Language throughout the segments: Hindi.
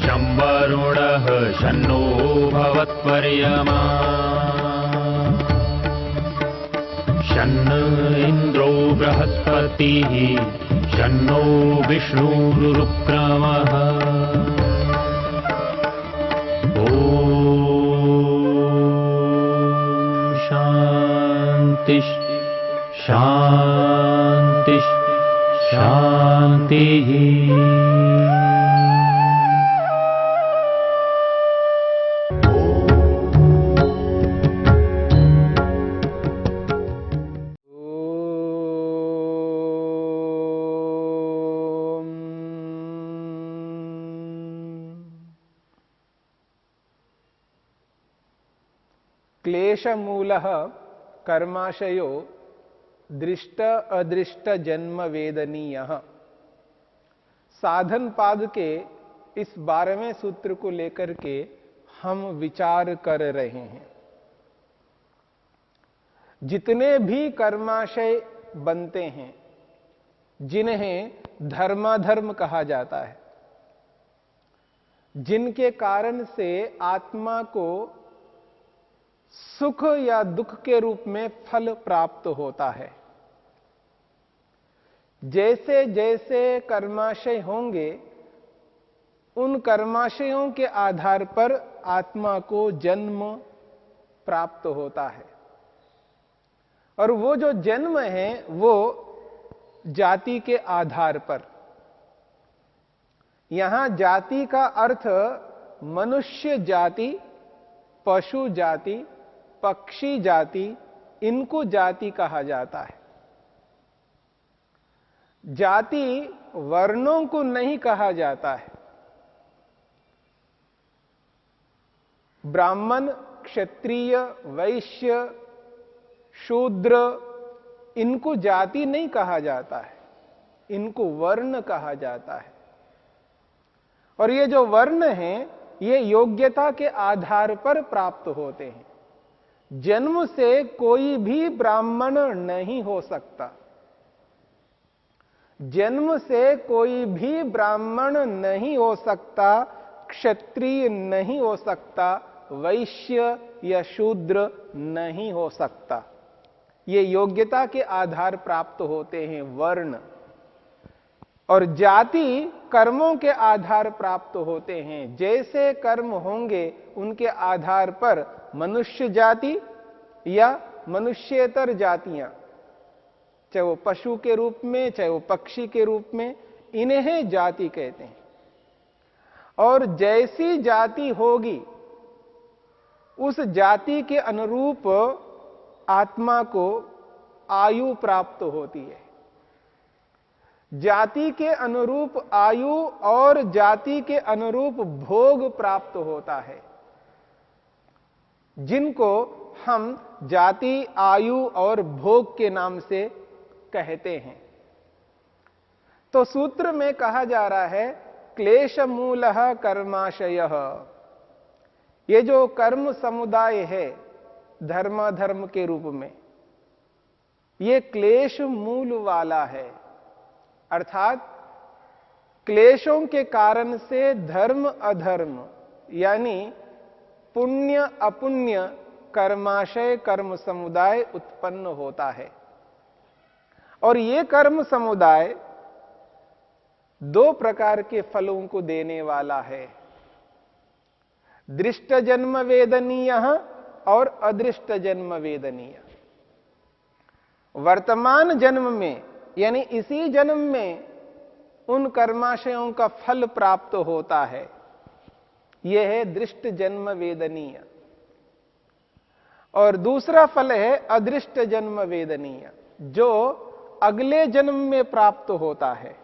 शं वरुणः शन्नो भवत्वर्यमा शन्न इन्द्रो बृहस्पतिः शन्नो विष्णुरुक्रमः ॐ शान्ति शान्ति शान्तिः। क्लेशमूलः कर्माशयो दृष्ट अदृष्ट जन्म वेदनीयः। साधन पाद के इस 12वें सूत्र को लेकर के हम विचार कर रहे हैं। जितने भी कर्माशय बनते हैं, जिन्हें धर्माधर्म कहा जाता है, जिनके कारण से आत्मा को सुख या दुख के रूप में फल प्राप्त होता है, जैसे जैसे कर्माशय होंगे उन कर्माशयों के आधार पर आत्मा को जन्म प्राप्त होता है। और वो जो जन्म है वो जाति के आधार पर। यहां जाति का अर्थ मनुष्य जाति, पशु जाति, पक्षी जाति, इनको जाति कहा जाता है। जाति वर्णों को नहीं कहा जाता है। ब्राह्मण, क्षत्रिय, वैश्य, शूद्र, इनको जाति नहीं कहा जाता है, इनको वर्ण कहा जाता है। और ये जो वर्ण हैं, ये योग्यता के आधार पर प्राप्त होते हैं। जन्म से कोई भी ब्राह्मण नहीं हो सकता, जन्म से कोई भी ब्राह्मण नहीं हो सकता, क्षत्रिय नहीं हो सकता, वैश्य या शूद्र नहीं हो सकता। ये योग्यता के आधार प्राप्त होते हैं वर्ण। और जाति कर्मों के आधार प्राप्त होते हैं। जैसे कर्म होंगे उनके आधार पर मनुष्य जाति या मनुष्येतर जातियां, चाहे वो पशु के रूप में, चाहे वो पक्षी के रूप में, इन्हें जाति कहते हैं। और जैसी जाति होगी उस जाति के अनुरूप आत्मा को आयु प्राप्त होती है। जाति के अनुरूप आयु और जाति के अनुरूप भोग प्राप्त होता है, जिनको हम जाति, आयु और भोग के नाम से कहते हैं। तो सूत्र में कहा जा रहा है क्लेश मूलः कर्माशयः। ये जो कर्म समुदाय है धर्माधर्म के रूप में, ये क्लेश मूल वाला है। अर्थात क्लेशों के कारण से धर्म अधर्म यानी पुण्य अपुण्य कर्माशय कर्म समुदाय उत्पन्न होता है। और ये कर्म समुदाय दो प्रकार के फलों को देने वाला है, दृष्ट जन्म वेदनीय और अदृष्ट जन्म वेदनीय। वर्तमान जन्म में यानी इसी जन्म में उन कर्माशयों का फल प्राप्त होता है, यह है दृष्ट जन्म वेदनीय। और दूसरा फल है अदृष्ट जन्म वेदनीय, जो अगले जन्म में प्राप्त होता है।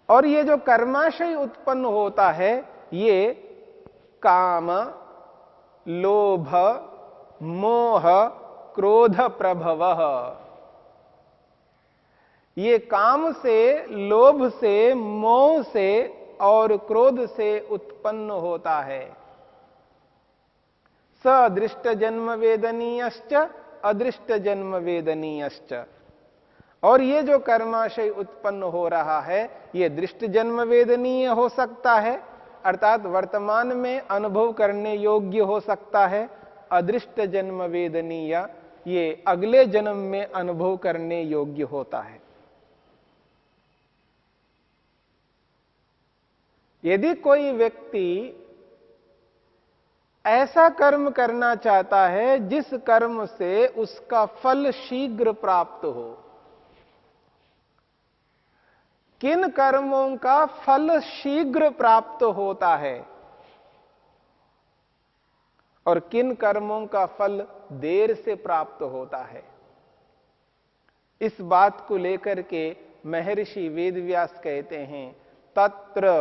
और ये जो कर्माशय उत्पन्न होता है, ये काम, लोभ, मोह, क्रोध प्रभवः। ये काम से, लोभ से, मोह से और क्रोध से उत्पन्न होता है। सदृष्ट जन्म वेदनीयश्च अदृष्ट जन्म वेदनीयश्च। और ये जो कर्माशय उत्पन्न हो रहा है ये दृष्ट जन्म वेदनीय हो सकता है, अर्थात वर्तमान में अनुभव करने योग्य हो सकता है। अदृष्ट जन्म वेदनीय ये अगले जन्म में अनुभव करने योग्य होता है। यदि कोई व्यक्ति ऐसा कर्म करना चाहता है जिस कर्म से उसका फल शीघ्र प्राप्त हो, किन कर्मों का फल शीघ्र प्राप्त होता है और किन कर्मों का फल देर से प्राप्त होता है, इस बात को लेकर के महर्षि वेदव्यास कहते हैं, तत्र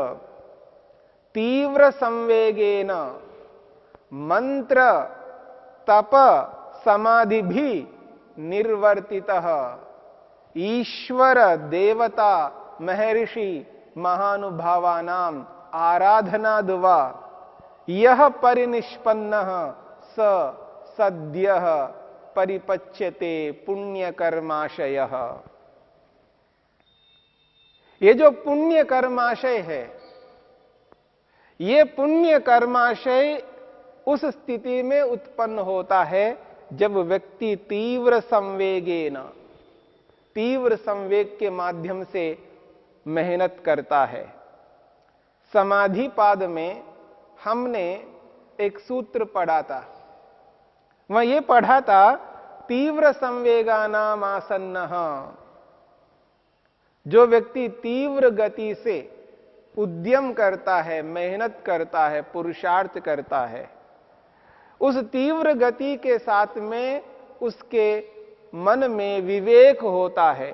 तीव्र संवेगेन मंत्र तप समाधि भी निर्वर्तितः ईश्वर देवता महर्षि महानुभावानाम आराधनाद्वा यह परिनिष्पन्नः स सद्यः परिपच्यते पुण्य कर्माशयः। ये जो पुण्य कर्माशय है, ये पुण्य कर्माशय उस स्थिति में उत्पन्न होता है जब व्यक्ति तीव्र संवेगेन, तीव्र संवेग के माध्यम से मेहनत करता है। समाधि पाद में हमने एक सूत्र पढ़ा था, वह ये पढ़ा था, तीव्र संवेगानाम आसन्नः। जो व्यक्ति तीव्र गति से उद्यम करता है, मेहनत करता है, पुरुषार्थ करता है, उस तीव्र गति के साथ में उसके मन में विवेक होता है,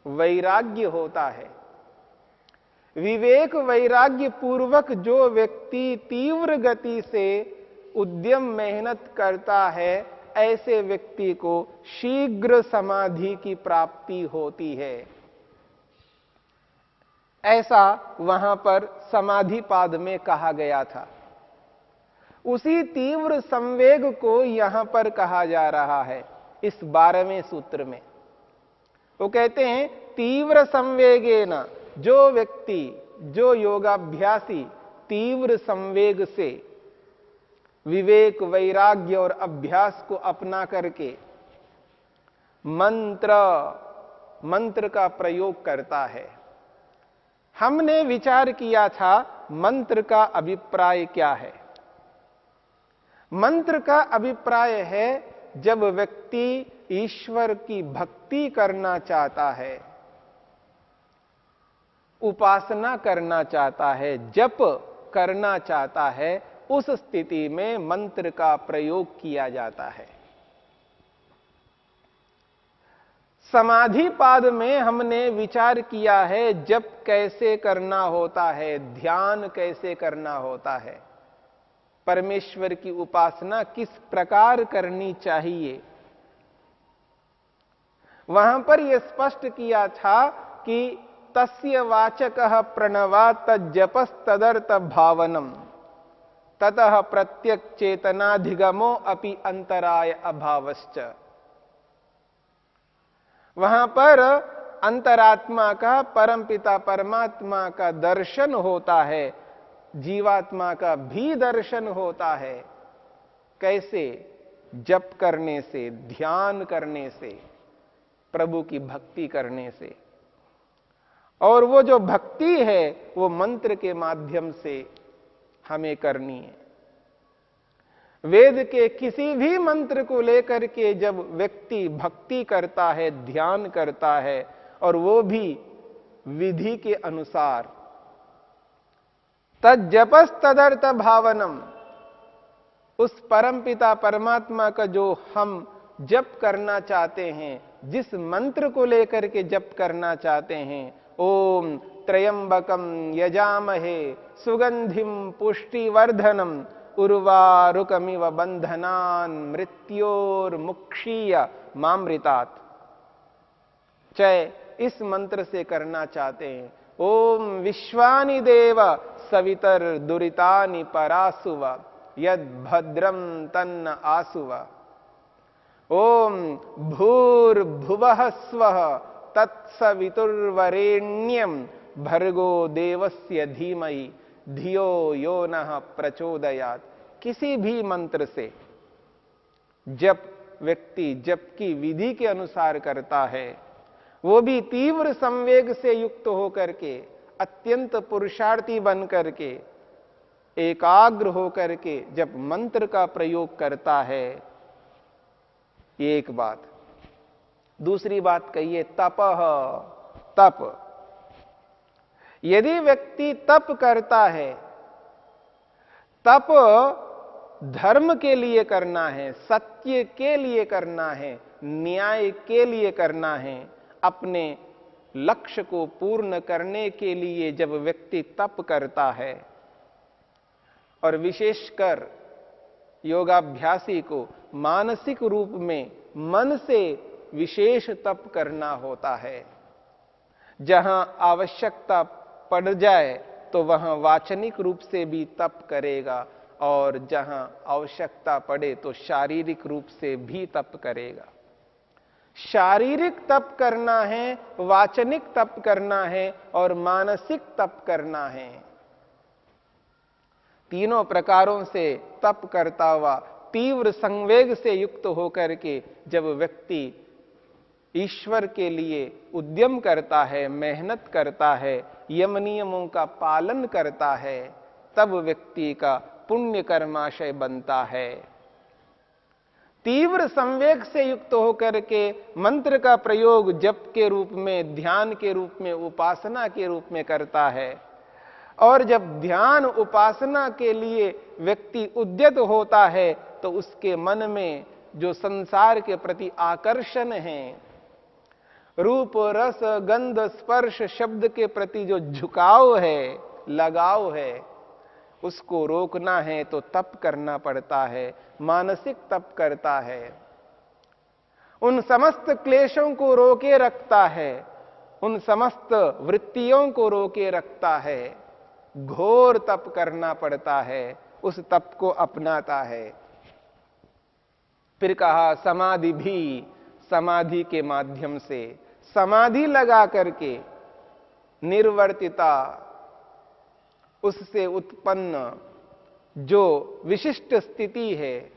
वैराग्य होता है। विवेक वैराग्य पूर्वक जो व्यक्ति तीव्र गति से उद्यम मेहनत करता है, ऐसे व्यक्ति को शीघ्र समाधि की प्राप्ति होती है। ऐसा वहां पर समाधि पाद में कहा गया था। उसी तीव्र संवेग को यहां पर कहा जा रहा है इस 12वें सूत्र में। वो कहते हैं, तीव्र संवेगेन, जो व्यक्ति, जो योगाभ्यासी तीव्र संवेग से विवेक वैराग्य और अभ्यास को अपना करके मंत्र का प्रयोग करता है। हमने विचार किया था मंत्र का अभिप्राय क्या है। मंत्र का अभिप्राय है जब व्यक्ति ईश्वर की भक्ति करना चाहता है, उपासना करना चाहता है, जप करना चाहता है, उस स्थिति में मंत्र का प्रयोग किया जाता है। समाधि पाद में हमने विचार किया है जप कैसे करना होता है, ध्यान कैसे करना होता है, परमेश्वर की उपासना किस प्रकार करनी चाहिए। वहां पर यह स्पष्ट किया था कि तस्य वाचकः प्रणवा तज्जपस्तदर्थ भावनम ततः प्रत्यक चेतनाधिगमो अपि अंतराय अभावश्च। वहां पर अंतरात्मा का, परमपिता परमात्मा का दर्शन होता है, जीवात्मा का भी दर्शन होता है। कैसे? जप करने से, ध्यान करने से, प्रभु की भक्ति करने से। और वो जो भक्ति है वो मंत्र के माध्यम से हमें करनी है। वेद के किसी भी मंत्र को लेकर के जब व्यक्ति भक्ति करता है, ध्यान करता है, और वो भी विधि के अनुसार, तज्जपस तदर्थ भावनम, उस परमपिता परमात्मा का जो हम जप करना चाहते हैं, जिस मंत्र को लेकर के जप करना चाहते हैं, ओम त्रयंबकम यजामहे सुगंधिम पुष्टिवर्धनम उर्वारुकमिव बंधनान मृत्योर्मुक्षीय मामृतात्, चय इस मंत्र से करना चाहते हैं। ओम विश्वानि देव सवितर दुरितानि परासुव यद भद्रम तन्न आसुव। ओम भूर्भुवः स्वः तत्सवितुर्वरेण्यं भर्गो देवस्य धीमहि धियो यो नः प्रचोदयात्। किसी भी मंत्र से जप व्यक्ति जप की विधि के अनुसार करता है, वो भी तीव्र संवेग से युक्त होकर के, अत्यंत पुरुषार्थी बन करके, एकाग्र होकर के जब मंत्र का प्रयोग करता है, ये एक बात। दूसरी बात कहिए तपः, तप। यदि व्यक्ति तप करता है, तप धर्म के लिए करना है, सत्य के लिए करना है, न्याय के लिए करना है, अपने लक्ष्य को पूर्ण करने के लिए जब व्यक्ति तप करता है, और विशेषकर योगाभ्यासी को मानसिक रूप में मन से विशेष तप करना होता है। जहां आवश्यकता पड़ जाए तो वहां वाचनिक रूप से भी तप करेगा, और जहां आवश्यकता पड़े तो शारीरिक रूप से भी तप करेगा। शारीरिक तप करना है, वाचनिक तप करना है और मानसिक तप करना है। तीनों प्रकारों से तप करता हुआ तीव्र संवेग से युक्त होकर के जब व्यक्ति ईश्वर के लिए उद्यम करता है, मेहनत करता है, यम नियमों का पालन करता है, तब व्यक्ति का पुण्य कर्माशय बनता है। तीव्र संवेग से युक्त होकर के मंत्र का प्रयोग जप के रूप में, ध्यान के रूप में, उपासना के रूप में करता है, और जब ध्यान उपासना के लिए व्यक्ति उद्यत होता है तो उसके मन में जो संसार के प्रति आकर्षण है, रूप रस गंध स्पर्श शब्द के प्रति जो झुकाव है, लगाव है, उसको रोकना है तो तप करना पड़ता है, मानसिक तप करता है। उन समस्त क्लेशों को रोके रखता है, उन समस्त वृत्तियों को रोके रखता है, घोर तप करना पड़ता है, उस तप को अपनाता है। फिर कहा समाधि भी, समाधि के माध्यम से, समाधि लगा करके निर्वर्तिता, उससे उत्पन्न जो विशिष्ट स्थिति है,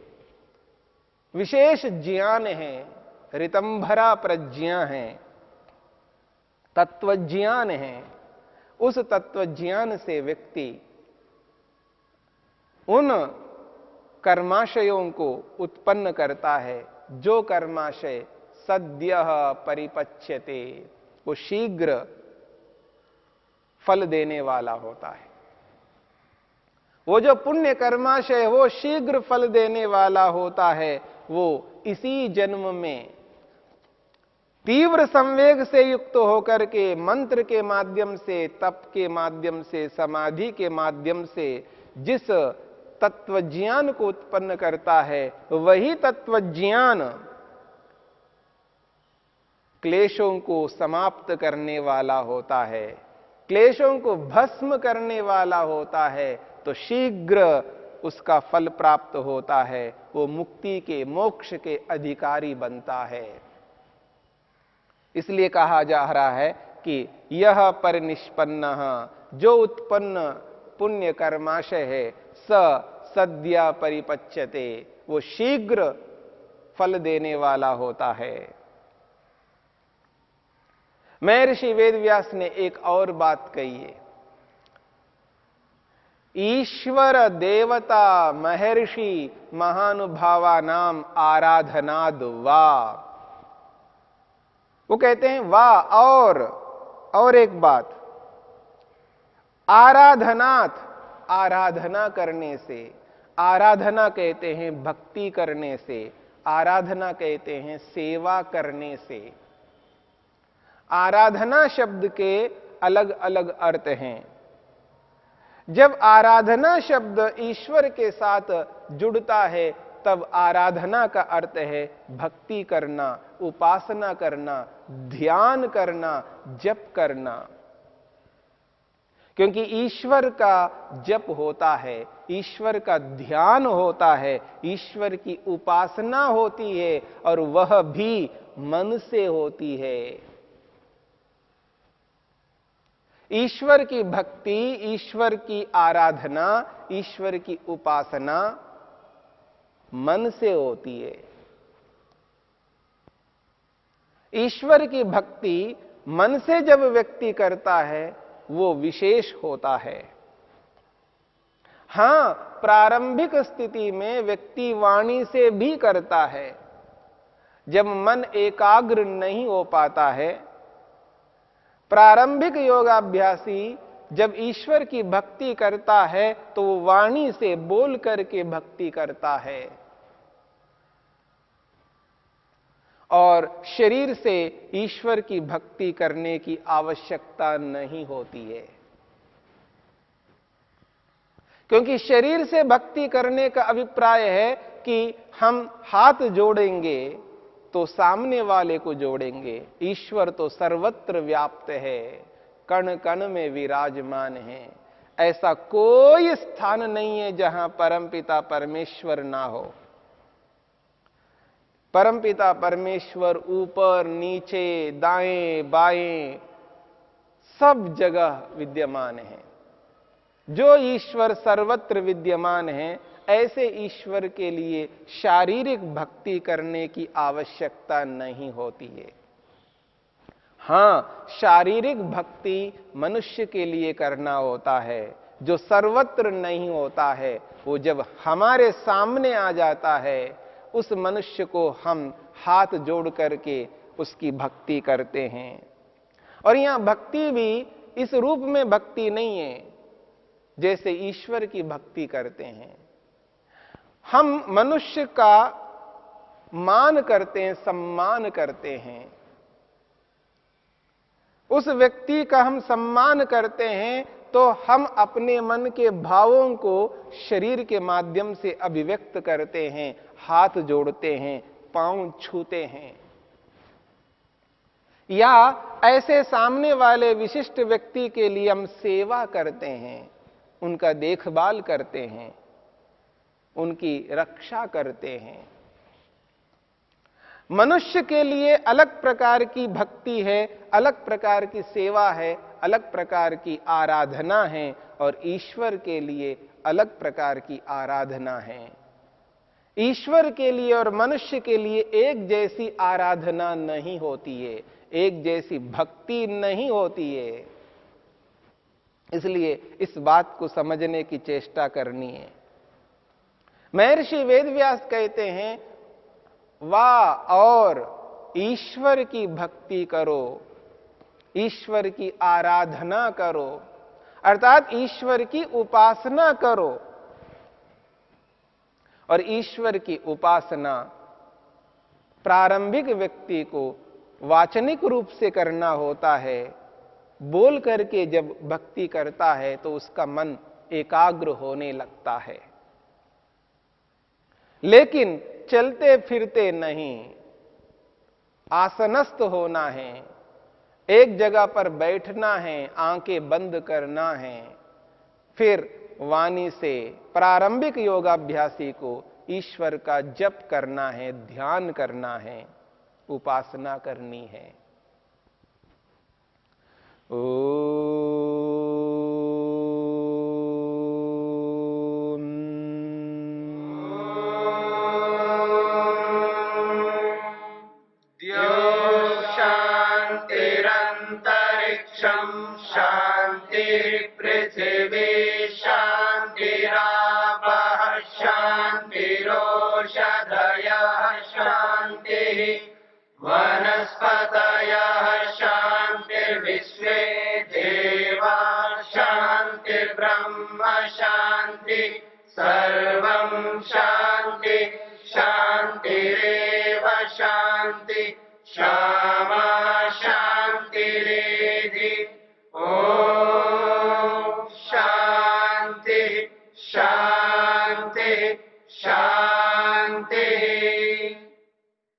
विशेष ज्ञान है, ऋतंभरा प्रज्ञा है, तत्वज्ञान है, उस तत्वज्ञान से व्यक्ति उन कर्माशयों को उत्पन्न करता है जो कर्माशय सद्यः परिपच्यते, वो शीघ्र फल देने वाला होता है। वो जो पुण्य कर्माशय वो शीघ्र फल देने वाला होता है, वो इसी जन्म में तीव्र संवेग से युक्त होकर के मंत्र के माध्यम से, तप के माध्यम से, समाधि के माध्यम से जिस तत्वज्ञान को उत्पन्न करता है, वही तत्वज्ञान क्लेशों को समाप्त करने वाला होता है, क्लेशों को भस्म करने वाला होता है, तो शीघ्र उसका फल प्राप्त होता है, वो मुक्ति के, मोक्ष के अधिकारी बनता है। इसलिए कहा जा रहा है कि यह परिनिष्पन्नः, जो उत्पन्न पुण्य कर्माशय है, स सद्या परिपच्यते, वो शीघ्र फल देने वाला होता है। महर्षि वेदव्यास ने एक और बात कही है, ईश्वर देवता महर्षि महानुभावा नाम आराधनाद वा। वो कहते हैं वाह, और एक बात, आराधनाथ, आराधना करने से, आराधना कहते हैं भक्ति करने से, आराधना कहते हैं सेवा करने से। आराधना शब्द के अलग अलग अर्थ हैं। जब आराधना शब्द ईश्वर के साथ जुड़ता है तब आराधना का अर्थ है भक्ति करना, उपासना करना, ध्यान करना, जप करना। क्योंकि ईश्वर का जप होता है, ईश्वर का ध्यान होता है, ईश्वर की उपासना होती है, और वह भी मन से होती है। ईश्वर की भक्ति, ईश्वर की आराधना, ईश्वर की उपासना मन से होती है। ईश्वर की भक्ति मन से जब व्यक्ति करता है वो विशेष होता है। हां, प्रारंभिक स्थिति में व्यक्ति वाणी से भी करता है। जब मन एकाग्र नहीं हो पाता है, प्रारंभिक योगाभ्यासी जब ईश्वर की भक्ति करता है तो वो वाणी से बोल करके भक्ति करता है, और शरीर से ईश्वर की भक्ति करने की आवश्यकता नहीं होती है। क्योंकि शरीर से भक्ति करने का अभिप्राय है कि हम हाथ जोड़ेंगे तो सामने वाले को जोड़ेंगे। ईश्वर तो सर्वत्र व्याप्त है, कण कण में विराजमान है। ऐसा कोई स्थान नहीं है जहां परमपिता परमेश्वर ना हो। परमपिता परमेश्वर ऊपर नीचे दाएं बाएं सब जगह विद्यमान है। जो ईश्वर सर्वत्र विद्यमान है, ऐसे ईश्वर के लिए शारीरिक भक्ति करने की आवश्यकता नहीं होती है। हां, शारीरिक भक्ति मनुष्य के लिए करना होता है। जो सर्वत्र नहीं होता है, वो जब हमारे सामने आ जाता है, उस मनुष्य को हम हाथ जोड़ करके उसकी भक्ति करते हैं। और यहां भक्ति भी इस रूप में भक्ति नहीं है जैसे ईश्वर की भक्ति करते हैं। हम मनुष्य का मान करते हैं, सम्मान करते हैं। उस व्यक्ति का हम सम्मान करते हैं तो हम अपने मन के भावों को शरीर के माध्यम से अभिव्यक्त करते हैं, हाथ जोड़ते हैं, पांव छूते हैं, या ऐसे सामने वाले विशिष्ट व्यक्ति के लिए हम सेवा करते हैं, उनका देखभाल करते हैं, उनकी रक्षा करते हैं। मनुष्य के लिए अलग प्रकार की भक्ति है, अलग प्रकार की सेवा है, अलग प्रकार की आराधना है, और ईश्वर के लिए अलग प्रकार की आराधना है। ईश्वर के लिए और मनुष्य के लिए एक जैसी आराधना नहीं होती है, एक जैसी भक्ति नहीं होती है। इसलिए इस बात को समझने की चेष्टा करनी है। महर्षि वेदव्यास कहते हैं, वाह, और ईश्वर की भक्ति करो, ईश्वर की आराधना करो, अर्थात ईश्वर की उपासना करो। और ईश्वर की उपासना प्रारंभिक व्यक्ति को वाचनिक रूप से करना होता है। बोल करके जब भक्ति करता है तो उसका मन एकाग्र होने लगता है। लेकिन चलते फिरते नहीं, आसनस्थ होना है, एक जगह पर बैठना है, आंखें बंद करना है, फिर वाणी से प्रारंभिक योगाभ्यासी को ईश्वर का जप करना है, ध्यान करना है, उपासना करनी है। शांतिरंतरिक्षं शांतिर्पृथिवी शांतिरापः शांतिरोषधयः शांतिः वनस्पतयः शांतिर्विश्वे देवा शांतिर्ब्रह्म शांति सर्वं शांति शांतिरेव शांति क्षमा